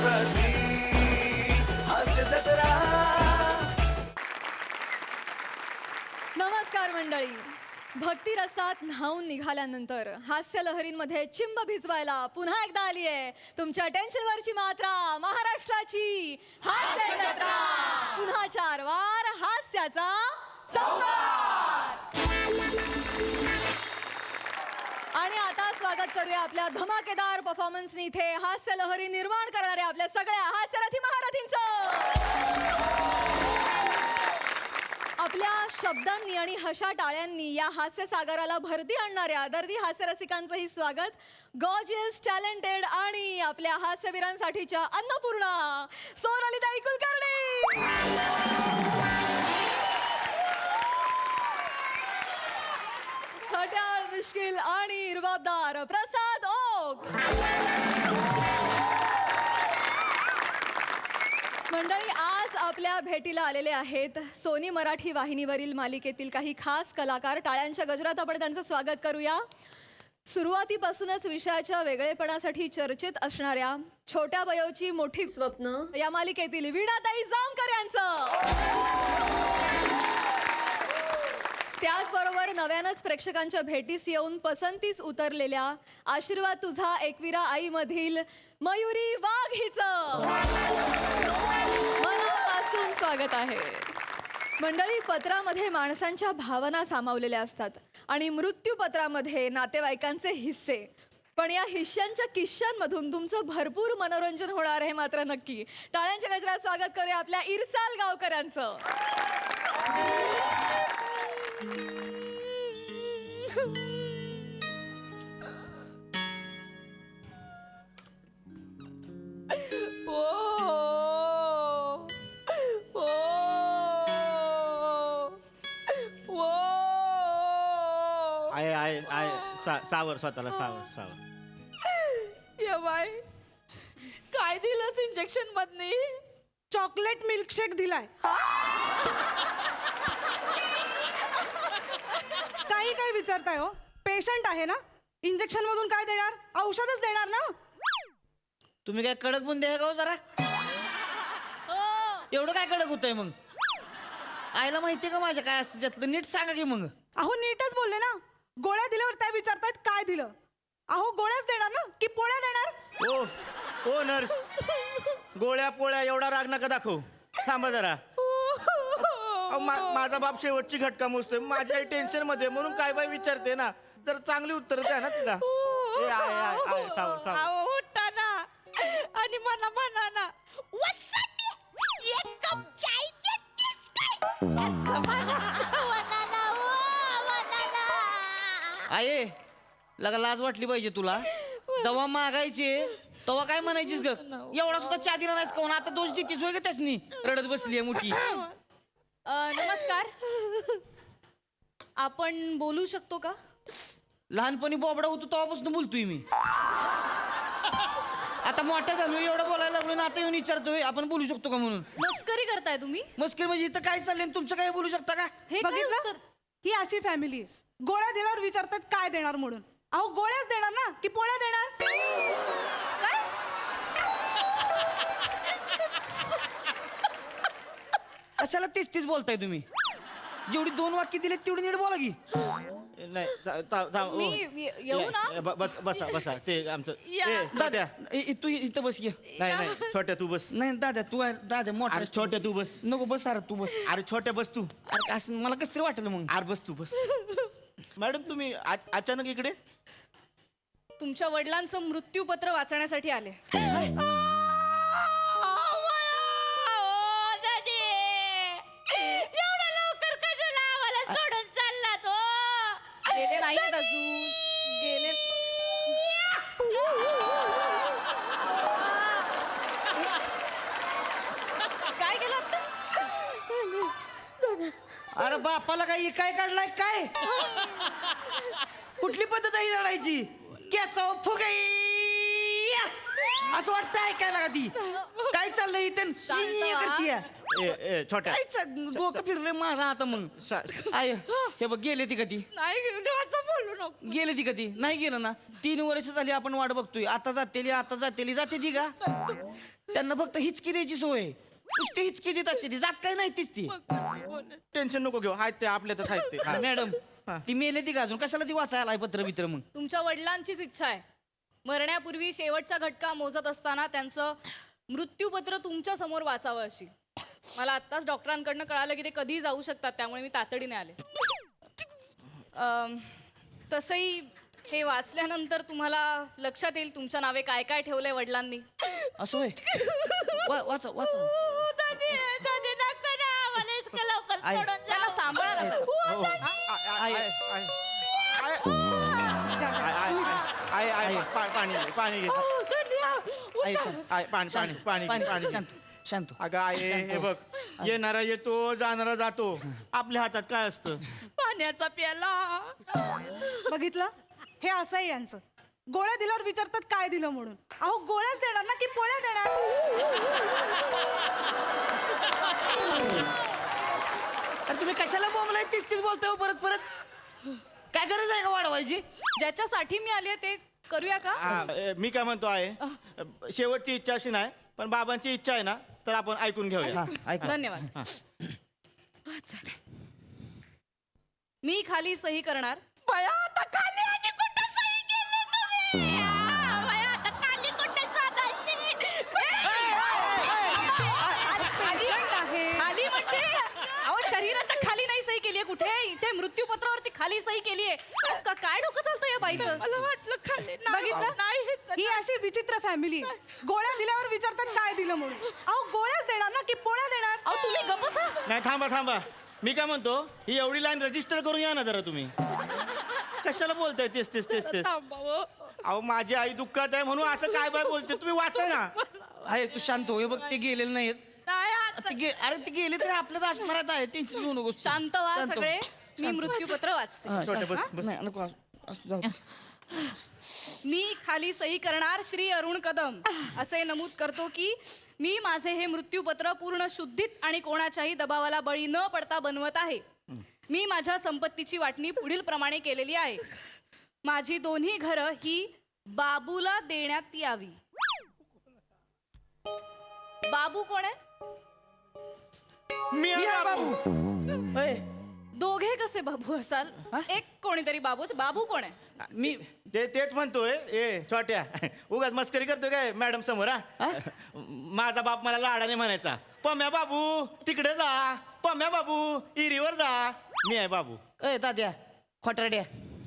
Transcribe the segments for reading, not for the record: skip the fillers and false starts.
महाराष्ट्राची हास्य जत्रा. नमस्कार मंडळी. भक्ती रसात न्हाऊन निघाल्यानंतर हास्य लहरींमध्ये चिंब भिजवायला पुन्हा एकदा आली आहे तुमच्या टेन्शनवरची मात्रा महाराष्ट्राची हास्य जत्रा. पुन्हा 4 वार हास्याचा संभार. आणि आता स्वागत करूया आपल्या धमाकेदार परफॉर्मन्सनी इथे हास्य लहरी निर्माण करणाऱ्या आपल्या सगळ्या हास्यरथी महारथींचं. आपल्या शब्दांनी आणि हशा टाळ्यांनी या हास्य सागराला भरती आणणाऱ्या दर्दी हास्यरसिकांचंही स्वागत. गॉर्जियस, टॅलेंटेड आणि आपल्या हास्यवीरांसाठीच्या अन्नपूर्णा सोनालीताई कुलकर्णी. खट्याळ, मिश्किल आणि रुबाबदार प्रसाद ओक. मंडळी, आज आपल्या भेटीला आलेले आहेत सोनी मराठी वाहिनीवरील मालिकेतील काही खास कलाकार. टाळ्यांच्या गजरात आपण त्यांचं स्वागत करूया. सुरुवातीपासूनच विषयाच्या वेगळेपणासाठी चर्चेत असणाऱ्या छोट्या वयोची मोठी स्वप्न या मालिकेतील वीणाताई जामकर यांचं. त्याचबरोबर नव्यानंच प्रेक्षकांच्या भेटीस येऊन पसंतीस उतरलेल्या आशीर्वाद तुझा एकविरा आई मधील मयुरी वाघ हिचं मनापासून स्वागत आहे. मंडळी, पत्रामध्ये माणसांच्या भावना सामावलेल्या असतात आणि मृत्यूपत्रामध्ये नातेवाईकांचे हिस्से. पण या हिश्श्यांच्या किश्श्यांमधून तुमचं भरपूर मनोरंजन होणार आहे मात्र नक्की. टाळ्यांच्या गजरात स्वागत करूया आपल्या इरसाल गावकरांचं. सावर स्वतःला सावर. या बाय, काय दिलंस इंजेक्शन मधनी? चॉकलेट मिल्कशेक दिलाय. काही काय विचारताय हो? पेशंट आहे ना, इंजेक्शन मधून काय देणार? औषधच देणार ना. तुम्ही काय कडक बुंदे आहे का हो जरा? एवढं काय कडक होतंय मग? आईला माहितीये का माझ्या काय असतं त्यातलं? नीट सांगा की मग. अहो नीटच बोलले ना. गोळ्या दिल्यावर त्या विचारतायत काय दिलं. अहो गोळ्याच देणार ना की पोळ्या देणार? ओ ओ नर्स, गोळ्या पोळ्या एवढा राग नका दाखव. थांबा जरा. माझा बाप शेवटची घटका मोजतोय. माझ्या आई टेन्शन मध्ये म्हणून काय बाय विचारते ना. तर चांगली उत्तर द्या ना तिला. उठा ना आणि मला म्हणा ना, एक कप चाय देतेस काय? असं म्हणा ना, म्हणा ना. आये लगा लाज वाटली पाहिजे तुला. जेव्हा मागायचे तेव्हा काय म्हणायचीस ग? एवढा सुद्धा चहा दिला नाहीस कोण? आता दोष देतीस वय ग त्यासनी? रडत बसली आहे मोठी. नमस्कार, आपण बोलू शकतो का? लहानपणी बोबडा होतो तेव्हापासून बोलतोय मी. आता मोठा झालो एवढं बोलायला लागलो ना, आता येऊन विचारतोय आपण बोलू शकतो का म्हणून. मस्करी करताय तुम्ही? मस्करी म्हणजे इथं काय चाललंय तुमचं काय बोलू शकता का? हे काय बघितलं, उत्तर? ही अशी फॅमिली आहे. गोळ्या दिल्यावर विचारतात काय देणार म्हणून. अहो गोळ्याच देणार ना की पोळ्या देणार? कशाला तीच बोलताय तुम्ही? जेवढी 2 वाक्य दिलेत तेवढी नीट बोला की. नाही मी येऊ ना? बसा ते आमचं. दाद्या तू इथं बस. नाही छोट्या तू बस. नाही दाद्या तू दाद्या मोठा. अरे छोट्या तू बस. नको बस. अरे तू बस. अरे छोट्या बस तू. अरे असं मला कसं वाटलं मग. अरे बस तू बस. मॅडम तुम्ही अचानक इकडे? तुमच्या वडिलांचं मृत्यूपत्र वाचण्यासाठी आले. गेले नाही अजून. गेले काय केलं आता? अरे बापाला काय काढलाय काय? कुठली पद्धत आहे लढायची? केसाव फुगाई असं वाटतं ऐकायला का ती? काय चाललंय इथे? करतीये छोट्या डोकं फिरलंय माझा आता मग आय हे बघ गेले ती कधी नाही असं बोलू नको. गेले ती कधी नाही गेलं ना 3 वर्ष झाली आपण वाट बघतोय आता जाते ती का त्यांना फक्त हिचकी द्यायची सोय नुसती हिचकी देत असते ती जात काय नाही तीच ती टेन्शन नको घेऊ आहेत ते आपल्यातच आहेत ते मॅडम ती मेले ती का अजून कशाला ती वाचायला पत्र बित्र मग तुमच्या वडिलांचीच इच्छा आहे मरण्यापूर्वी शेवटचा घटका मोजत असताना त्यांचं मृत्यूपत्र तुमच्या समोर वाचावं अशी. मला आत्ताच डॉक्टरांकडनं कळालं की ते कधीही जाऊ शकतात त्यामुळे मी तातडीने आले. तसंही हे वाचल्यानंतर तुम्हाला लक्षात येईल तुमच्या नावे काय काय ठेवलंय वडिलांनी. असं होय वाचा दादी नका ना मला इतकं लवकर आई. सोडून जा. त्यांना सांभाळा ना जरा. पाणी घे आई, पाणी शांत हो. अगं आहे हे बघ येणारा येतो जाणारा जातो आपल्या हातात काय असतं पाण्याचा प्याला. बघितलं हे असं आहे यांचं गोळ्या दिल्यावर विचारतात काय दिलं म्हणून. अहो गोळ्याच देणार ना की पोळ्या देणार. अरे तुम्ही कशाला बोंबलाय तीच बोलतोय हो परत काय गरज आहे का वाढवायची ज्याच्यासाठी मी आले ते करूया का. मी काय म्हणतो आहे शेवटची इच्छा अशी नाही पण बाबांची इच्छा आहे ना तर आपण ऐकून घेऊया ऐक धन्यवाद. मी खाली सही करणार. बया आता खाली आणि कुठं सही केली तुम्ही? बया आता खाली कुठं शोधायची? खाली म्हणजे अहो शरीराच्या खाली नाही सही केलीये कुठे इथे मृत्यूपत्रावरती खाली सही केलीये. काय डोकं चालतं या बाईचं. मला वाटलं खाली नाही बघितलं ही अशी विचित्र फॅमिली आहे. गोळ्या दिल्यावर विचारतात काय दिलं म्हणून. अहो गोळ्याच देणार ना की पोळ्या देणार. अहो तुम्ही गप्प बसा. नाही थांबा मी काय म्हणतो ही एवढी लाईन रजिस्टर करून या ना जरा तुम्ही कशाला बोलताय तेच थांबावं. अहो माझी आई दुःखात आहे म्हणून असं काय बाय बोलते तुम्ही वाचा ना आहे तू शांत हो हे बघ ते गेलेले नाहीत नाही आता अरे ते गेले तर आपल्याला असणार आहे टेन्शन घेऊ नको शांत व्हा सगळे. मी मृत्यूपत्र वाचते. छोटे बस नाही नको असं जाऊ दे. मी खाली सही करणार श्री अरुण कदम असे नमूद करतो की मी माझे हे मृत्यूपत्र पूर्ण शुद्धीत आणि कोणाच्याही दबावाला बळी न पडता बनवत आहे. मी माझ्या संपत्तीची वाटणी पुढील प्रमाणे केलेली आहे. माझी दोन्ही घरं ही बाबूला देण्यात यावी. बाबू कोण आहे. मी मी आहे बाबू अय, दोघे कसे बाबू असाल. एक कोणीतरी बाबू बाबू कोण आहे. मी तेच म्हणतोय छोट्या उगाच मस्करी करतोय काय मॅडम समोर हा माझा बाप मला लाडाने म्हणायचा पम्या बाबू तिकडे जा पम्या बाबू इरीवर जा मी आहे बाबू अय दाद्या खोटारड्या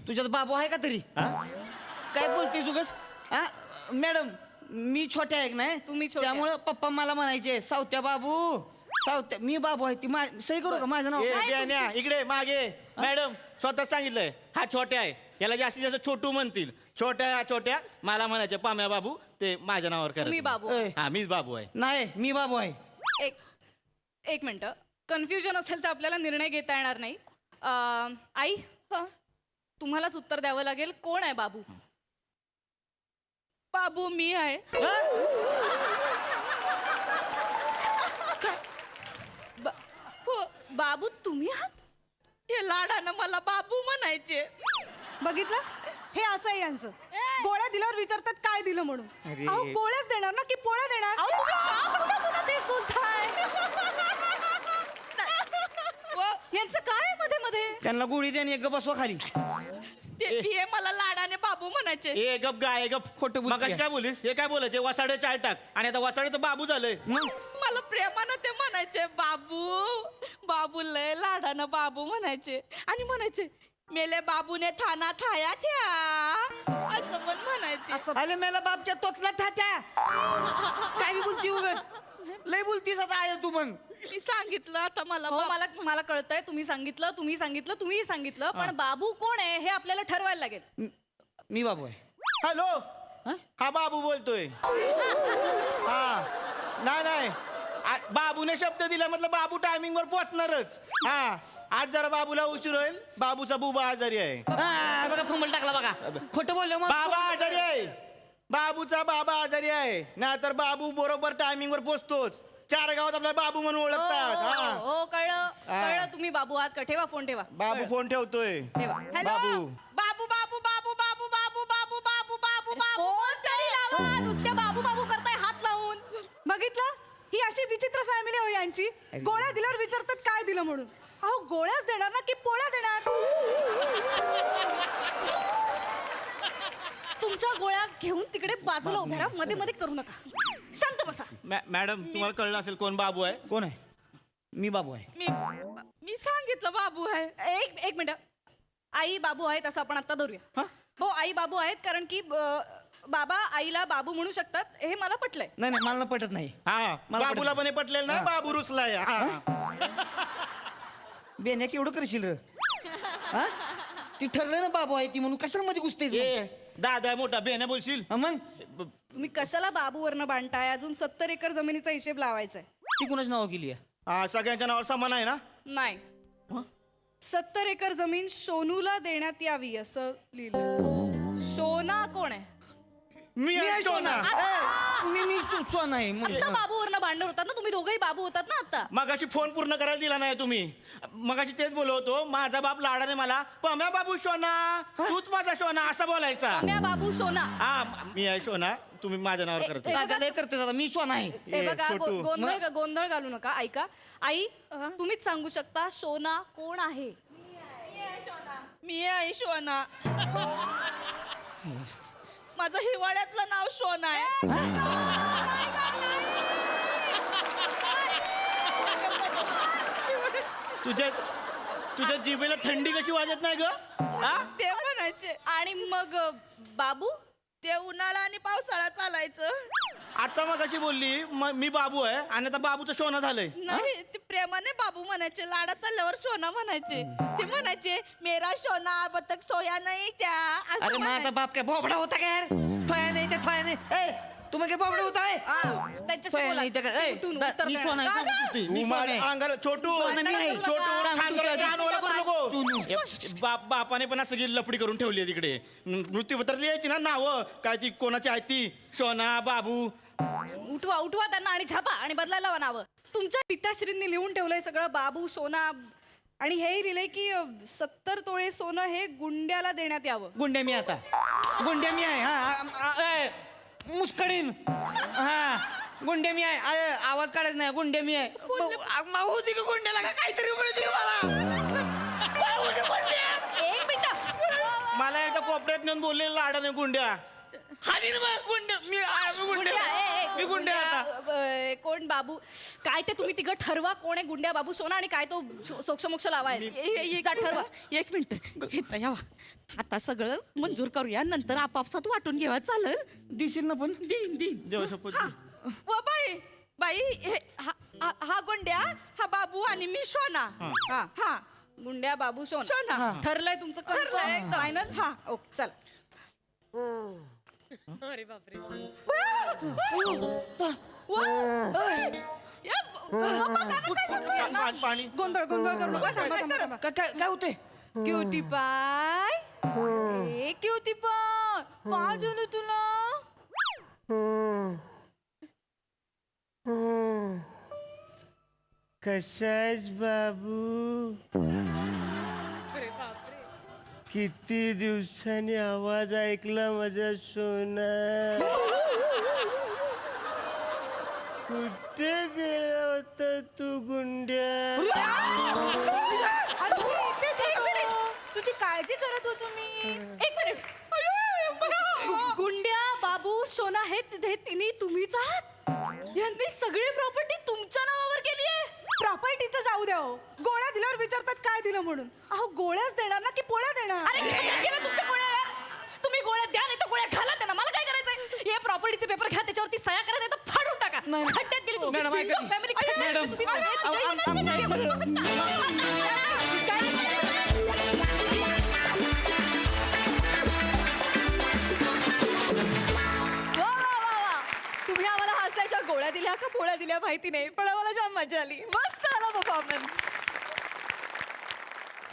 तुझ्यात बाबू आहे का तरी काय बोलते जुगस हा मॅडम मी छोट्या आहे नाही तुम्ही छोट्या. त्यामुळे पप्पा मला म्हणायचे सावत्या बाबू सावत्या मी बाबू आहे ती सही करू का माझं नाव न्या इकडे मागे मॅडम स्वतः सांगितलंय हा छोट्या आहे याला जास्तीत जास्त छोटू म्हणतील छोट्या मला म्हणायचे पाम्या बाबू ते माझ्या नावावर तुम्ही करा बाबू. अय, हा मीच बाबू आहे नाही मी बाबू आहे एक मिनिट कन्फ्युजन असेल तर आपल्याला निर्णय घेता येणार नाही. आई तुम्हालाच उत्तर द्यावं लागेल. कोण आहे बाबू. बाबू मी आहे. हो बाबू तुम्ही आहात. हे लाडानं मला बाबू म्हणायचे. बघितलं हे असं आहे यांचं गोळ्या दिल्यावर विचारतात काय दिलं म्हणून. अहो गोळ्याच देणार ना की पोळ्या देणार. अहो, तुम्ही का पुन्हा तेच बोलताय. यांचं काय आहे मध्ये त्यांना गोळी द्या आणि एक बसवा खाली ते मला लाडाने बाबू म्हणायचे. ए गप गाय गप खोटं बोलते. मगाशी काय बोलीस हे काय बोलायचे वसाडे चाय टाक आणि आता वसाड्याचं बाबू झालंय मला प्रेमानं ते म्हणायचे बाबू लय लाडानं बाबू म्हणायचे आणि म्हणायचे मेले बाबूने थाना थाया थ्या असं पण म्हणायचे. अरे मेला बाप त्या तोतला थात्या काय बी बोलती उगाच लय बोलतीस आता आहे तू मग मी सांगितलं आता मला हो मला कळतंय. तुम्ही सांगितलं तुम्हीही सांगितलं पण बाबू कोण आहे हे आपल्याला ठरवायला लागेल. मी बाबू आहे हॅलो हा बाबू बोलतोय हा नाही बाबूने शब्द दिला म्हटलं बाबू टायमिंग वर पोहोचणारच हा आज जरा बाबूला उशीर होईल बाबूचा बुबा आजारी आहे बघा फुंबल टाकला बघा खोटं बोललो मग बाबा आजारी आहे बाबूचा बाबा आजारी आहे नाहीतर बाबू बरोबर टायमिंग वर पोहोचतोच चार गावात आपल्याला बाबू म्हणून ओळखतात हा हो कळलं कळलं तुम्ही बाबू आहात का ठेवा फोन ठेवा बाबू फोन ठेवतोय ठेवा हॅलो बाबू. बाबू बाबू बाबू बाबू बाबू बाबू बाबू बाबू बाबू फोन तरी लावा नुसत्या बाबू बाबू करताय हात लावून. बघितलं ही अशी विचित्र फॅमिली हो यांची. गोळ्या दिल्यावर विचारतात काय दिलं म्हणून. अहो गोळ्याच देणार ना की पोळ्या देणार. तुमच्या गोळ्या घेऊन तिकडे बाजूला उभ्या राहा मध्ये मध्ये करू नका शांत बसा मॅडम तुम्हाला कळलं असेल कोण बाबू आहे कोण आहे? मी बाबू आहे. मी मी सांगितलं बाबू आहे एक मिनिट आई बाबू आहेत असं आपण आता धरूया हो आई बाबू आहेत कारण की बाबा आईला बाबू म्हणू शकतात हे मला पटलंय नाही नाही मला पटत नाही. हा मला बाबूला पण हे पटलेलं ना बाबू रुसलाय हा बेन्या केवढं करशील र हा? ती ठरलं ना बाबू आहे ती म्हणून कशाला मध्ये घुसतेस मग? ए दादा मोठा बेने बोलशील हा, मग तुम्ही कशाला बाबूवरनं बांधताय अजून 70 एकर जमिनीचा हिशेब लावायचा आहे ती कुणाच नाव केली आहे? हा सगळ्यांच्या नावावर समान आहे ना नाही 70 एकर जमीन सोनूला देण्यात यावी असं लिहिलं सोना कोण आहे मी आहे सोना मी सुचवा नाही म्हणजे आता बाबूवरनं भांडण होतात ना तुम्ही दोघंही बाबू होतात ना आता मगाशी फोन पूर्ण करायला दिला नाही तुम्ही मगाशी तेच बोलवतो माझा बाप लाडाने मला पम्या बाबू सोना तूच माझा सोना असं बोलायचा म्या बाबू सोना हा मी आहे सोना तुम्ही माझ्या नावावर करते दादा लय करते दादा मी सोना आहे. हे ए, बघा छोटू. गोंधळ घालू नका ऐका आई तुम्हीच सांगू शकता सोना कोण आहे मी आहे सोना माझं हिवाळ्यातलं नाव सोना आहे तुझ्या जिभेला थंडी कशी वाजत नाही ग हा ते म्हणायचे आणि मग बाबू ते उन्हाळा आणि पावसाळा चालायचं आता मग अशी बोलली मी बाबू आहे आणि आता बाबूचं सोनं झालंय नाही ते प्रेमाने बाबू म्हणायचे लाडात आल्यावर सोना म्हणायचे ते म्हणायचे मेरा सोना बतक सोया नाही त्या असं अरे माझा म्हणायचे. बाप काय बोबडा होता काय यार? थोया नाही त्या थोया नाही ए तुम्ही काय बोबडा होता आहे? हा, त्यांच्याशी थोया बोला. नाही त्या काय? ए, उठून दा- उत्तर मी देणार. सोना आहे, दादा! सांगतो तू. मी तू सोना माझ्या आहे. अंगाला छोटू सोना मी आहे. छोटू सांगतो खांद्याला तुला. कान ओला करू नको बापाने पण सगळी लफडी करून ठेवली आहे तिकडे मृत्यूपत्र लिहायची ना नावं काय ती कोणाची आहे ती सोना बाबू उठवा उठवा त्यांना आणि झापा आणि बदलायला लावा नावं तुमच्या पिताश्रींनी लिहून ठेवलंय सगळं बाबू सोना आणि हेही लिहिलंय की 70 तोळे सोनं हे गुंड्याला देण्यात यावं गुंड्या मी आता गुंड्या मी आहे हा मुस्कडीन हा गुंड्या मी आहे आवाज काढायचा नाही गुंड्या मी आहे होती का गुंड्याला का काहीतरी मिळते मला एक मिनिट मला एकदा कोपऱ्यात नेऊन बोलले लाडाने गुंड्या हानी ना मग, गुंड्या मी आहे, मी गुंड्या मी गुंड्या आता कोण बाबू काय ते तुम्ही तिघं ठरवा कोण आहे गुंड्या बाबू सोना आणि काय तो सोक्षमोक्ष लावायचा ठरवा एक मिनिट यावा आता सगळं मंजूर करूया नंतर आपापसात वाटून घेवा चालेल दिसेल ना पण दिन जेव्हा शपथ व बाई बाई हा गुंड्या हा बाबू आणि मी सोना हा हा गुंड्या बाबू सोना ठरलंय तुमचं कन्फर्म फायनल हा ओके चला अरे बापरे पाणी गोंधळ गोंधळ करू नका. थांबा, थांबा, थांबा. काय होते क्युटी पाय ए क्युटी पाय काय झालं तुला. कसाच बाबू किती दिवसांनी आवाज ऐकला माझा सोना कुठे गेला होता तू गुंड्या अरे मी इथेच होतो. तुझी काळजी करत होतो मी. एक मिनिट गुंड्या बाबू सोना हे तिन्ही तुम्हीच आहात यांनी सगळी प्रॉपर्टी तुमच्या नावावर केली आहे प्रॉपर्टीचं जाऊ द्या हो. गोळ्या दिल्यावर विचारतात काय दिलं म्हणून. अहो गोळ्याच देणार ना की पोळ्या देणार. अरे काय केलं तुमच्या गोळ्या यार? तुम्ही गोळ्या द्या नाही तर गोळ्या घाला त्यांना मला काय करायचंय हे प्रॉपर्टीचे पेपर घ्या त्याच्यावरती सह्या करा नाही तर फाडून टाका नाही. खड्ड्यात गेली तुमची मॅडम, ऐका. फॅमिली खड्ड्यात गेली मॅडम, तुम्ही सगळे. वा वा वा वा तुम्ही आम्हाला हसायच्या गोळ्या दिल्या का पोळ्या दिल्या माहिती नाही पण आम्हाला जाम मजा आली मस्त आला परफॉर्मन्स.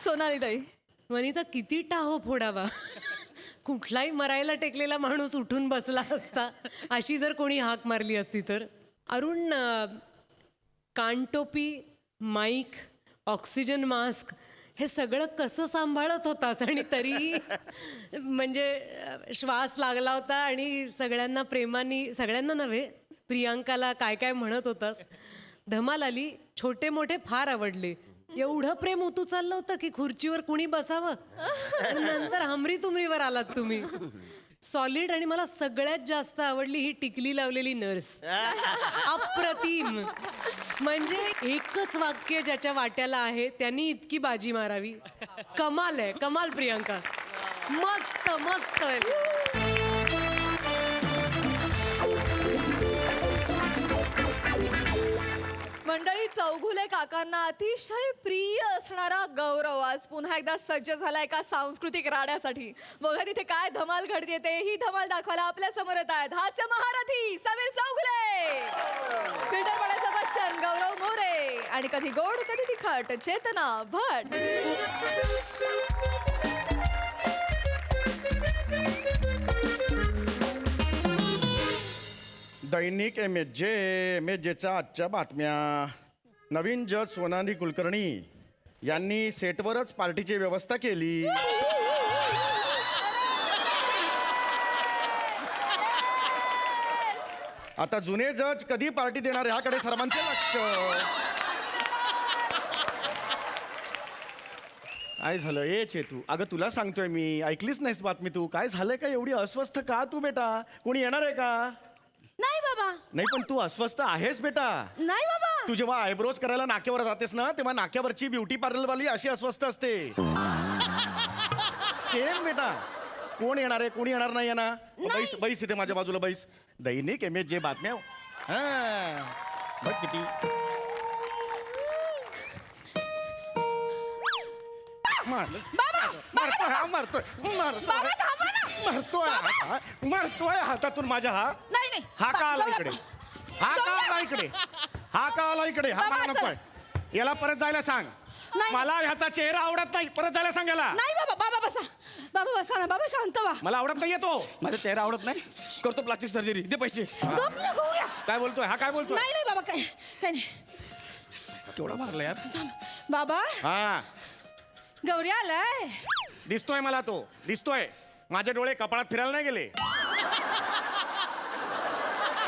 सोनाली ताई वनिता किती टाहो फोडावा कुठलाही मरायला टेकलेला माणूस उठून बसला असता अशी जर कोणी हाक मारली असती तर. अरुण कानटोपी, माईक, ऑक्सिजन मास्क हे सगळं कसं सांभाळत होतास आणि तरी म्हणजे श्वास लागला होता आणि सगळ्यांना प्रेमाने, सगळ्यांना नव्हे प्रियांकाला काय काय म्हणत होतास. धमाल आली. छोटे मोठे फार आवडले. एवढं प्रेम उतू चाललं होतं की खुर्चीवर कुणी बसावं. नंतर हमरी तुमरीवर आलात तुम्ही. सॉलिड. आणि मला सगळ्यात जास्त आवडली ही टिकली लावलेली नर्स. अप्रतिम. म्हणजे एकच वाक्य ज्याच्या वाट्याला आहे त्यांनी इतकी बाजी मारावी. कमाल आहे, कमाल प्रियांका. मस्त मस्त. मंडळी, चौघुले काकांना अतिशय प्रिय असणारा गौरव आज पुन्हा एकदा सज्ज झाला एका सांस्कृतिक राड्यासाठी. बघा तिथे काय धमाल घडते ते. ही धमाल दाखवायला आपल्या समोर येत आहेत हास्य महारथी समीर चौघुले, फिल्टर पडायचा बच्चन गौरव मोरे आणि कधी गोड कधी तिखट चेतना भट. दैनिक एमएचच्या आजच्या बातम्या. नवीन जज सोनाली कुलकर्णी यांनी सेटवरच पार्टीची व्यवस्था केली. आता जुने जज कधी पार्टी देणार ह्याकडे सर्वांचे लक्ष. काय झालं ए चेतू? अगं तुला सांगतोय मी, ऐकलीच नाहीस बातमी तू? काय झालंय का? एवढी अस्वस्थ का तू बेटा? कोणी येणार आहे का? नाही बाबा, नाही पण तू अस्वस्थ आहेस बेटा. नाही बाबा. तू जेव्हा आयब्रोज करायला नाक्यावर जातेस ना तेव्हा नाक्यावरची ब्युटी पार्लरवाली अशी अस्वस्थ असते. सेम बेटा. कोण येणार आहे, कोणी येणार नाही ना? बैस बैस इथे माझ्या बाजूला बैस. दैनिक एमएच बातम्या. हा बघ किती मारतोय हातातून माझ्या. हा नाही नाही. हा का आला इकडे? हा का आला इकडे? हा का आला इकडे? हा मला नकोय. याला परत जायला सांग. मला ह्याचा चेहरा आवडत नाही. परत जायला सांग याला. नाही बाबा. बाबा बसा. बाबा बसा ना. बाबा शांत व्हा. मला आवडत नाही येतो. माझा चेहरा आवडत नाही. करतो प्लास्टिक सर्जरी. दे पैसे. गप ना गौऱ्या. काय बोलतोय हा? काय बोलतोय? नाही नाही बाबा. काय काय नाही. केवढा मारला यार. बाबा हा गौऱ्या आलाय. दिसतोय मला तो. दिसतोय. माझे डोळे कपाळात फिरायला नाही गेले.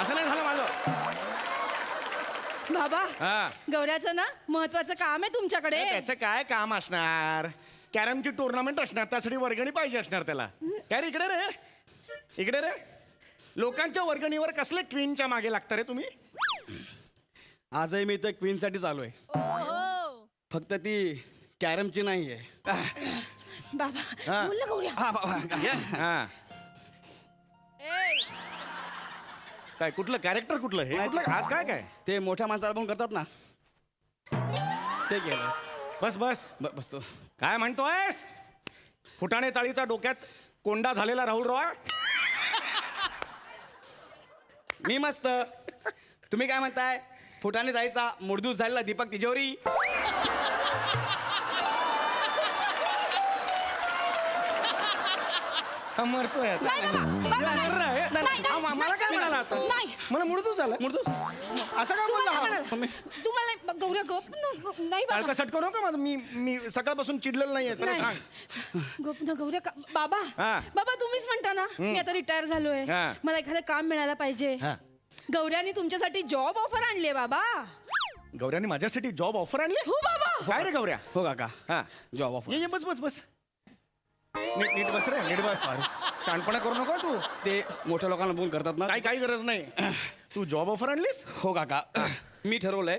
असं नाही झालं माझं. बाबा हा गौऱ्याचं ना महत्वाचं काम आहे तुमच्याकडे. त्याचं काय काम असणार? कॅरमची टुर्नामेंट असणार. त्यासाठी वर्गणी पाहिजे असणार त्याला. काय रे इकडे रे. इकडे रे. लोकांच्या वर्गणीवर कसले क्वीनच्या मागे लागता रे तुम्ही? आजही मी तर क्वीनसाठीच आलोय. फक्त ती कॅरमची नाही आहे. बाबा हा. बोल ना गौऱ्या. हा बाबा हा काय कुठलं कॅरेक्टर कुठलं हे? कुठलं आज काय काय? ते मोठ्या माणसाला पण करतात ना, ते केलं. बस बस बसतो. काय म्हणतोयस? फुटाणे चाळीचा डोक्यात कोंडा झालेला राहुल रॉय. मी मस्त. तुम्ही काय म्हणताय? फुटाने जायचा मुडदूस झालेला दीपक तिजोरी. मरतोय आता. नाही बाबा. बाबा नाही. मर रहा है? नाही, नाही, मला काय नाही, मिळालं आता? नाही. मला मुडतूच झालं. मुडदूस. असं काय बोलला हा? तुम्हाला गौऱ्या गप नाही बाबा. काळका सटकू नका माझं. मी सकाळपासून चिडलेलं नाहीये. त्याला सांग. गप ना गौऱ्या. बाबा हा. बाबा तुम्हीच म्हणता ना मी आता रिटायर झालोय. हा. मला एखादं काम मिळायला पाहिजे. हा. गौऱ्यानी तुमच्यासाठी जॉब ऑफर आणली बाबा. गौऱ्याने माझ्यासाठी जॉब ऑफर आणली? हो बाबा. काय रे गौऱ्या? हो काका. हा जॉब ऑफर. ये बस बस बस. नीट बस रे. नीट बस. शहाणपणा करू नको तू. ते मोठ्या लोकांना बघून करतात ना. काही गरज नाही. तू जॉब ऑफर आणलीस? हो काका. मी ठरवलंय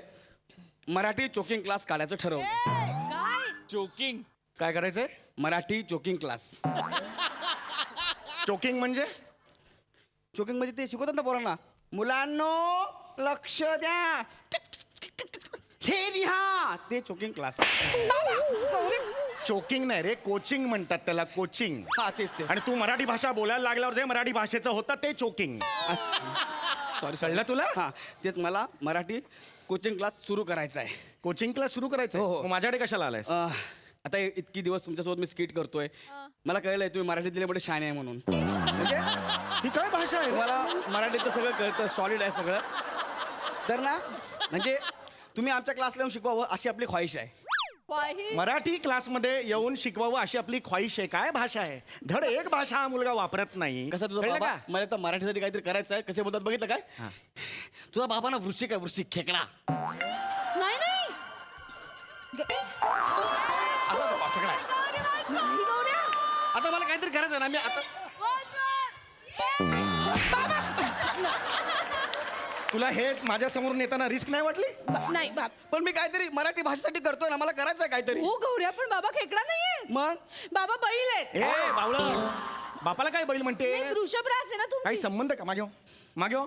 मराठी चोकिंग क्लास काढायचं ठरवलंय. चोकिंग काय करायचंय? Marathi choking class. चोकिंग म्हणजे? चोकिंग म्हणजे ते शिकवतात ना पोरांना. मुलांनो लक्ष द्या, हे लिहा. ते चोकिंग क्लास. चोकिंग नाही रे, कोचिंग म्हणतात त्याला. कोचिंग. हा तेच तेच. आणि तू मराठी भाषा बोलायला लागल्यावर जे मराठी भाषेचं होतं ते चोकिंग. सॉरी कळलं तुला? हा तेच. मला मराठी कोचिंग क्लास सुरू करायचा आहे. कोचिंग क्लास सुरू करायचं? हो, हो. मग माझ्याकडे कशाला आलायस? आता इतकी दिवस तुमच्यासोबत मी स्किट करतोय. मला कळलंय तुम्ही मराठीत दिल्यामुळे शाणे आहे म्हणून. म्हणजे ही काय भाषा आहे? मला मराठीत सगळं कळतं. सॉलिड आहे सगळं. तर ना म्हणजे तुम्ही आमच्या क्लासला येऊन शिकवावं अशी आपली ख्वाहिश आहे. वाही मराठी क्लासमध्ये येऊन शिकवावं अशी आपली ख्वाहिश आहे. काय भाषा आहे, धड एक भाषा हा मुलगा वापरत नाही. कसं तुझा कळलं बाबा का? मला तर मराठीसाठी काहीतरी करायचं आहे. कसे बोलतात बघितलं काय? तुझा बाबा ना वृश्चिक आहे, वृश्चिक खेकडा. नाही नाही असा बाबा खेकडा आहे. नाही, गौऱ्या. आता मला काहीतरी करायचं आहे ना. मी आता तुला हे माझ्या समोर नेताना रिस्क नाही वाटली? नाही बाप पण मी काहीतरी मराठी भाषेसाठी करतोय ना. मला करायचं आहे काहीतरी. हो गौऱ्या पण बाबा खेकडा नाहीये मग बाबा बैल आहेत हे बावळा, बापाला काय बैल म्हणते? वृषभरास आहे ना काही तुमची संबंध का? मागे हो.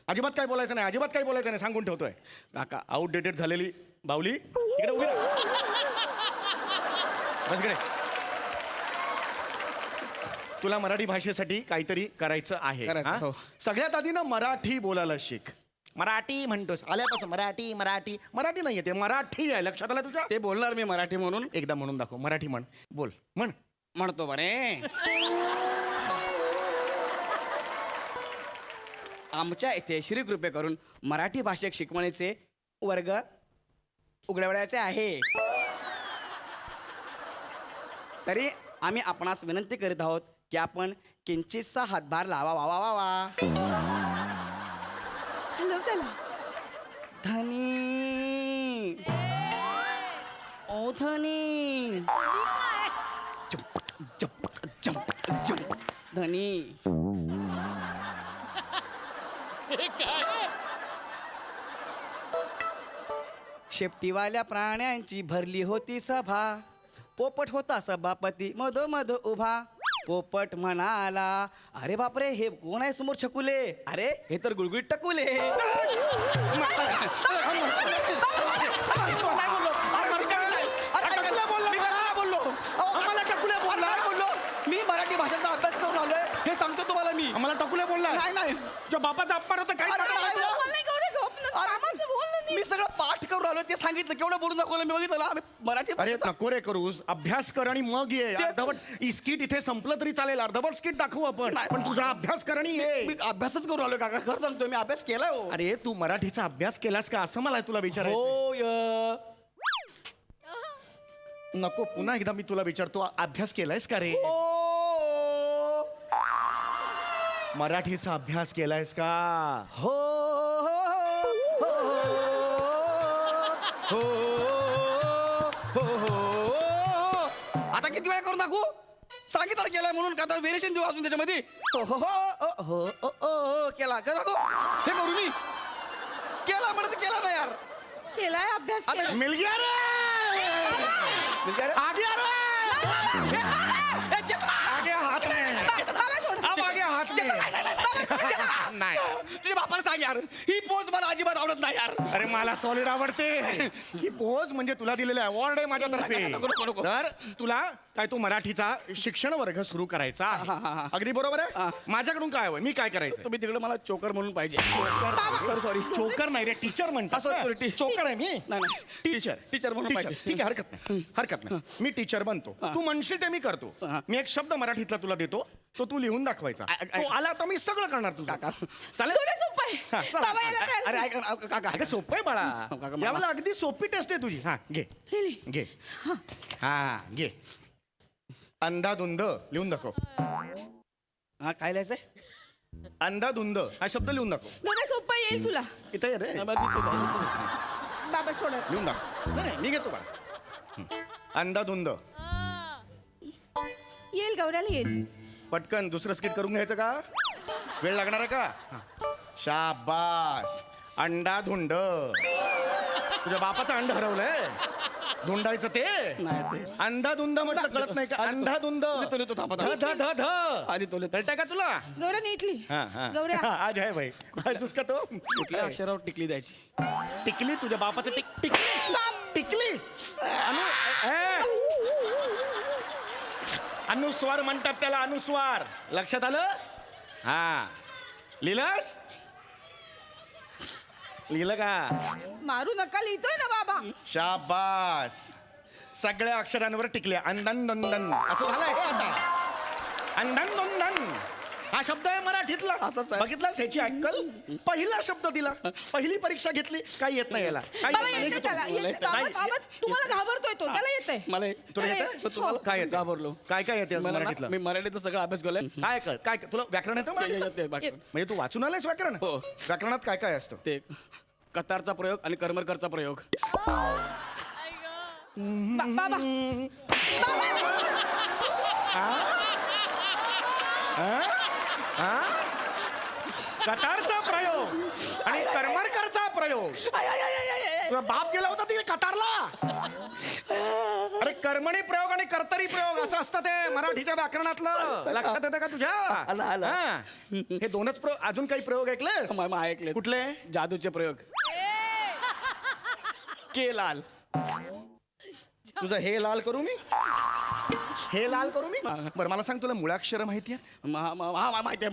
अजिबात काय बोलायचं नाही, अजिबात काय बोलायचं नाही, सांगून ठेवतोय. काका आउटडेटेड झालेली बावली तिकडे उभी राहा. बस इकडे. तुला मराठी भाषेसाठी काहीतरी करायचं आहे. करायचं, हा? हो. सगळ्यात आधी ना मराठी बोलायला शिक. मराठी म्हणतोस आल्यापासून मराठी मराठी मराठी नाही ते मराठी आहे. लक्षात आलं तुझ्या? ते बोलणार मी मराठी म्हणून. एकदा म्हणून दाखव. मराठी म्हण. बोल म्हण. म्हणतो बरे. आमच्या इथे श्रीकृपे करून मराठी भाषिक शिकवणीचे वर्ग उघडवण्याचे आहे. तरी आम्ही आपणास विनंती करीत आहोत की आपण किंचितसा हातभार लावा. वा वा वा वा. हॅलो त्याला धनी ओ धनी धनी. शेपटीवाल्या प्राण्यांची भरली होती सभा. पोपट होता सभापती मधोमध उभा. पोपट म्हणाला, अरे बापरे हे कोण आहे समोर छकुले? अरे हे तर गुळगुळीत टकुले. मी मराठी भाषेचा अभ्यास करून आलोय हे सांगतो तुम्हाला मी. आम्हाला टकुले बोलला? नाही नाही तुझ्या बापाचा अपमान होता काय? अरे, नाही, नाही. बोल नाही गौऱ्या गप ना. कामाचं बोल ना नीट. मी सगळं पाठ करून आलो ते सांगितलं. केवढं बोलून दाखवलं मी. बघितलं ना आम्ही मराठी अरे नको रे करूस. अभ्यास कर आणि मग ये. अर्धवट स्किट इथे संपलं तरी चालेल. अर्धवट स्किट दाखवू आपण. पण तुझा अभ्यास कर आणि ये. मी अभ्यासच करून आलोय काका. खरं सांगतोय मी अभ्यास केलाय हो. अरे तू मराठीचा अभ्यास केलास का असं मला तुला विचारायचं. होय. नको पुन्हा एकदा मी तुला विचारतो अभ्यास केलायस का रे? हो. मराठीचा अभ्यास केलायस का? हो हो हो हो. आता किती वेळा करून दाखवू? सांगितलं केलाय म्हणून का व्हेरिएशन देऊ अजून त्याच्यामध्ये? हो हो हो हो हो हो केला का दाखवू? हे करू मी केला म्हणत केला ना यार. केलाय अभ्यास आता केलाय. मिल गया रे. आगे आ रे. आगे हात में. बाबा सोड. अब आगे हात में. नाही. तुझ्या बापाला सांग यार ही पोच मला अजिबात आवडत नाही यार. अरे मला सॉलिड आवडते. ही पोज म्हणजे तुला दिलेला अवॉर्ड आहे माझ्यातर्फे. नको, नको, नको. तर तुला काय तू मराठीचा शिक्षण वर्ग सुरू करायचा हा, हा, हा. आहे. अगदी बरोबर आहे. माझ्याकडून काय हवंय? मी काय करायचं? तुम्ही तिकडे मला चोकर म्हणून पाहिजे. सॉरी चोकर नाही रे, टीचर म्हणतात. असं, sorry, चोकर आहे मी. नाही. टीचर टीचर म्हणून पाहिजे. ठीक आहे, हरकत नाही. हरकत नाही. मी टीचर बनतो. तू म्हणशील ते मी करतो. हा. मी एक शब्द मराठीतला तुला देतो, तो तू लिहून दाखवायचा. तो आला तर मी सगळं करणार तुझं. काका. चालेल? थोडं सोपं आहे. हा, चला. बाबा याला काय अरे ऐका ना, काका अगं सोपं आहे बाळा. काका, मला- यावेळेला अगदी सोपी टेस्ट आहे तुझी. हा घे घे. हा घे. अंधाधुंद लिहून दाखव. हा काय लिहायचंय? अंधाधुंद हा शब्द लिहून दाखव. गौऱ्या सोपं येईल तुला. इथे ये रे. बाबा सोड. लिहून दाखव. नाही मी घेतो बाळा. अंधाधुंद. येईल गौऱ्याला येईल. पटकन दुसरं स्किट करून घ्यायचं का? वेळ लागणार आहे का? शाबास. अंडाधुंड. तुझ्या बापाचं अंड हरवलंय. धुंडायचं ते नाही ते. अंधाधुंद म्हटलं कळत नाही का? अंधाधुंद. लिहितो, थांबा, ध ध ध ध. आधी तो लिहितो. कळतंय का तुला? गौऱ्या नीटली. हा हा. गौऱ्या आज आहे भाई. वाचूस का तो? कुठल्या अक्षरावर टिकली द्यायची? टिकली तुझ्या बापाचं टिकली. टिकली. अनुस्वार म्हणतात त्याला. अनुस्वार. लक्षात आलं? हा लिहिलंस? लिहिलं का? मारू नका लिहितोय ना बाबा. शाबास. सगळ्या अक्षरांवर टिकल्या. अंधन दंदन असं झालंय आता. अंधन दंदन. हा शब्द आहे मराठीतला असंच आहे. बघितलास ह्याची अक्कल पहिला शब्द दिला पहिली परीक्षा घेतली काही येत नाही याला काही बाबा येत नाही. येते त्याला येते. बाबा बाबा, तुम्हाला घाबरतोय तो त्याला येते मला तुला अरे, येतं? तुम्हाला काय येतं? घाबरलो काय काय येते मला ना- मराठीतलं मी मराठीतलं सगळं अभ्यास केलाय काय काय तुला व्याकरण येतं मराठीतलं? येते व्याकरण. म्हणजे तू वाचून आलायस व्याकरण हो. व्याकरणात काय काय असतं ते कतारचा प्रयोग आणि करमरकरचा प्रयोग बाबा कतारचा प्रयोग आणि करमरकरचा प्रयोग तुला बाप गेला होता तिथे कतारला अरे कर्मणी प्रयोग आणि कर्तरी प्रयोग असं असतं ते मराठीच्या व्याकरणातलं लक्षात येतं का तुझ्या आलं, आलं. हा. हे दोनच प्रयोग अजून काही प्रयोग ऐकलेस ऐकले कुठले जादूचे प्रयोग के लाल तुझं हे लाल करू मी हे लाल करू मी बरं मला सांग तुला मुळाक्षर माहिती आहेत माहिती आहे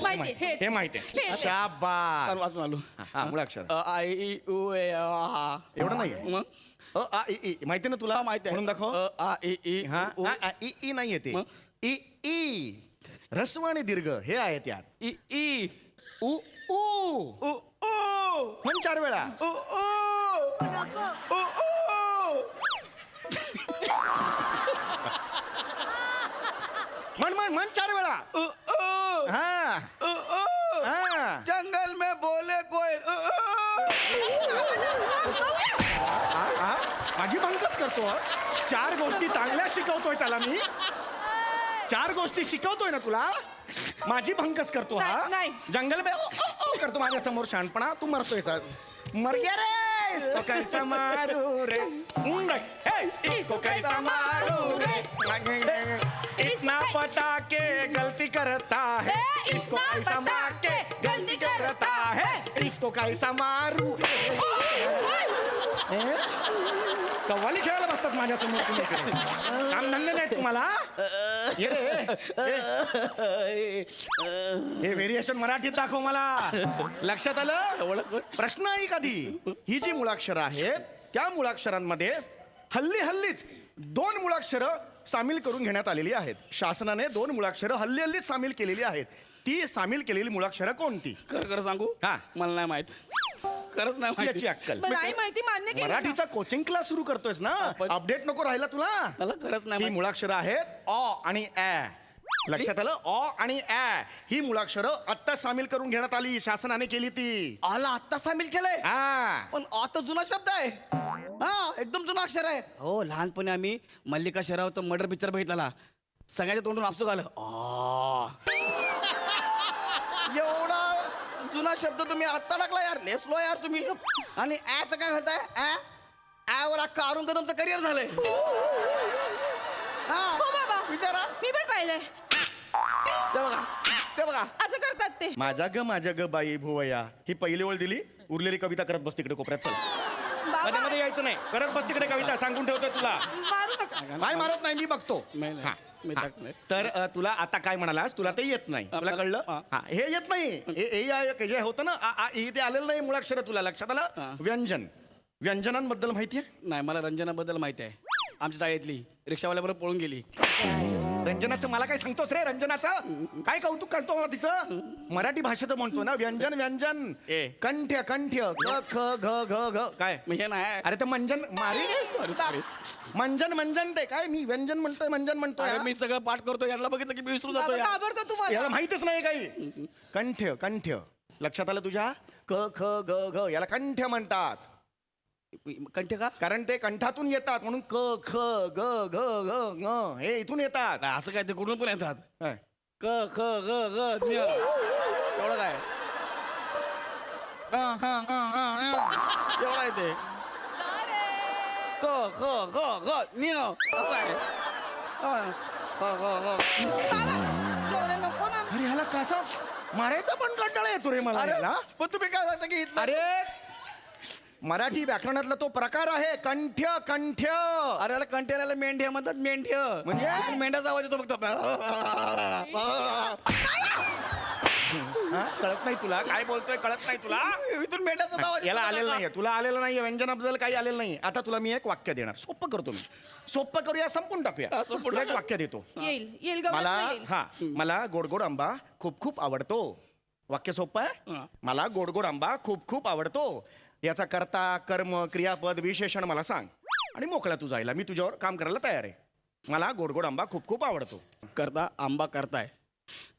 माहिती हे हे माहिती हे, आहे हे. शाबास वाचून आलो हा मुळाक्षर आय ई उ ए आ एवढं नाहीये मग आ इ ई माहिती ना तुला माहिती आहे म्हणून दाखव आ ई ई हा उ, आ, इ ई नाहीये ते मग? इ ई ह्रस्व आणि दीर्घ हे आहे त्यात ई ई उ उ उ उ म्हण 4 वेळा उ उ उ उ म्हण 4 वेळा उ उ हा उ उ हा जंगल में बोले कोयल हा? माझी भंकच करतो हा. 4 गोष्टी चांगल्या शिकवतोय त्याला मी 4 गोष्टी शिकवतोय ना तुला माझी भंकस करतो हा नाही. जंगल में करतो माझ्या समोर शहाणपणा तू मरतोय मर गया रे इसको कैसा मारू रे हे, इसको कैसा मारू रे इतना पता के गलती करता है इसको कैसा मार के गलती करता है इसको कैसा मारू कव्वाली खेळायला बसतात माझ्या समोर तुम्ही काम धंदे नाही तुम्हाला ये रे हे व्हेरिएशन मराठीत दाखव मला लक्षात आलं प्रश्न आहे कधी ही जी मुळाक्षरं आहेत त्या मुळाक्षरांमध्ये हल्लीच 2 मुळाक्षरं सामील करून घेण्यात आलेली आहेत शासनाने 2 मुळाक्षरं हल्लीच सामील केलेली आहेत ती सामील केलेली मुळाक्षरं कोणती खरं सांगू हा. मला नाही माहित खरंच नाही माहिती याची अक्कल नाही माहिती मान्य केली मराठीचा कोचिंग क्लास सुरू करतोयस ना पण- अपडेट नको राहिला तुला मला खरंच नाही ही माहित. मुळाक्षरं आहेत अ आणि ऍ लक्षात आलं अ आणि ऍ ही मुळाक्षरं आत्ता सामील करून घेण्यात आली शासनाने केली ती आला आत्ता सामील केलंय हा पण आता जुना शब्द आहे हा एकदम जुना अक्षर आहे हो लहानपणी आम्ही मल्लिका शेरावचा मर्डर पिक्चर बघितला सगळ्याच्या तोंडून आपसू आलं एवढा जुना शब्द तुम्ही आत्ता टाकला यार लेसलो यार तुम्ही आणि ॲचं काय म्हणताय ॲवर अख्खा अरुण कदमचं करिअर झालंय हो बाबा विचारा मी पण पाहिलंय ते बघा असं करतात ते माझ्या ग बाई भुवया ही पहिली ओळ दिली उरलेली कविता करत बस तिकडे कोपऱ्यात चल मध्ये मध्ये यायचं नाही करत बस तिकडे कविता सांगून ठेवतोय तुला मारू नका काय मारत नाही मी बघतो नाही, हा. मी हा. टाकत नाही. तर तुला आता काय म्हणालास तुला ते येत नाही तुला कळलं हा. हा, हे येत नाही जे होतं ना आ, इ, ते आलेलं नाही मुळाक्षर तुला लक्षात हा. आलं व्यंजनांबद्दल माहितीये नाही मला रंजनाबद्दल माहिती आहे आमच्या शाळेतली रिक्षावाल्याबरोबर पळून गेली रंजनाचं मला काय सांगतोस रे रंजनाचं काय कौतुक करतो मला तिचं मराठी भाषेचं म्हणतो ना व्यंजन ए. कंठ्य ग ख घ घ घ काय मग हे नाही अरे ते मंजन मारी सॉरी मंजन ते काय मी व्यंजन म्हणतोय मंजन म्हणतोय अरे मी सगळं पाठ करतो याला बघितलं की मी विसरून जातो बाबा यार. घाबरतो तुम्हाला याला माहितच नाही काही कंठ्य लक्षात आलं तुझ्या क ख ग घ याला कंठ्य म्हणतात कंठे का कारण ते कंठातून येतात म्हणून क ख ग घ घ ङ हे इथून येतात नाही, असं काय ते कुठून पण येतात काय? क ख ग ग ञ. एवढं काय एवढं आहे ते क ख ग ग ञ. असं आहे क ख ग एवढं नको ना अरे ह्याला कसा मारायचा पण कंटाळा येतो रे मला अरे ह्याला. पण तुम्ही काय सांगता की इथलं- अरे मराठी व्याकरणातला तो प्रकार आहे कंठ्य अरे याला कंटेनरला मेंढ्या म्हणतात मेंढ्य म्हणजे? मेंढ्याचा आवाज येतो फक्त हा? कळत नाही तुला काय बोलतोय कळत नाही तुला इथून मेंढ्याचा आवाज याला येतो आलेलं का? नाहीये तुला आलेलं नाहीये व्यंजनाबद्दल काही आलेलं नाही आता तुला मी एक वाक्य देणार सोपं करतो मी सोपं करूया संपून टाकूया हा, संपून तुला एक टाका. वाक्य देतो येईल मला गवळण येईल. हा मला गोड गोड आंबा खूप खूप आवडतो वाक्य सोपं आहे हा. मला गोड गोड आंबा खूप खूप आवडतो याचा कर्ता कर्म क्रियापद विशेषण मला सांग आणि मोकळा तू जायला मी तुझ्यावर काम करायला तयार आहे मला गोड गोड आंबा खूप खूप आवडतो करता आंबा करताय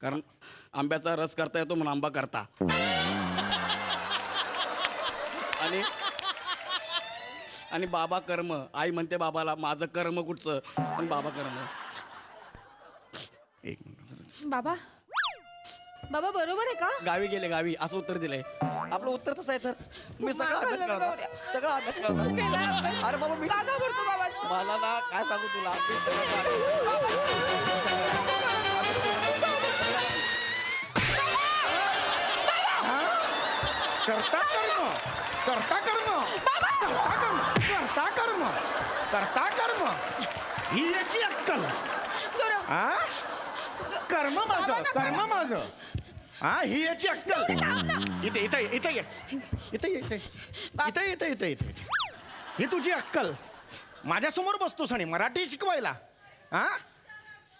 कारण आंब्याचा रस करता येतो म्हणून आंबा करता आणि बाबा कर्म आई म्हणते बाबाला माझं कर्म कुठचं पण बाबा कर्म एक मिनिट बाबा बाबा बरोबर आहे का गावी गेले गावी असं उत्तर दिलंय आपलं उत्तर तसं आहे तर मी सगळा अभ्यास करतो सगळा अभ्यास करतो अरे बाबा मी मला ना काय सांगू तुला मी सगळं करता कर्म करता कर्म करता कर्म करता कर्म करता कर्म ही याची अक्कल हा कर्म माझं हा ही याची अक्कल इथे इथे इथे ये इथे ये इथे इथे इथे इथे इथे इथे ही तुझी अक्कल माझ्यासमोर बसतोस आणि मराठी शिकवायला हा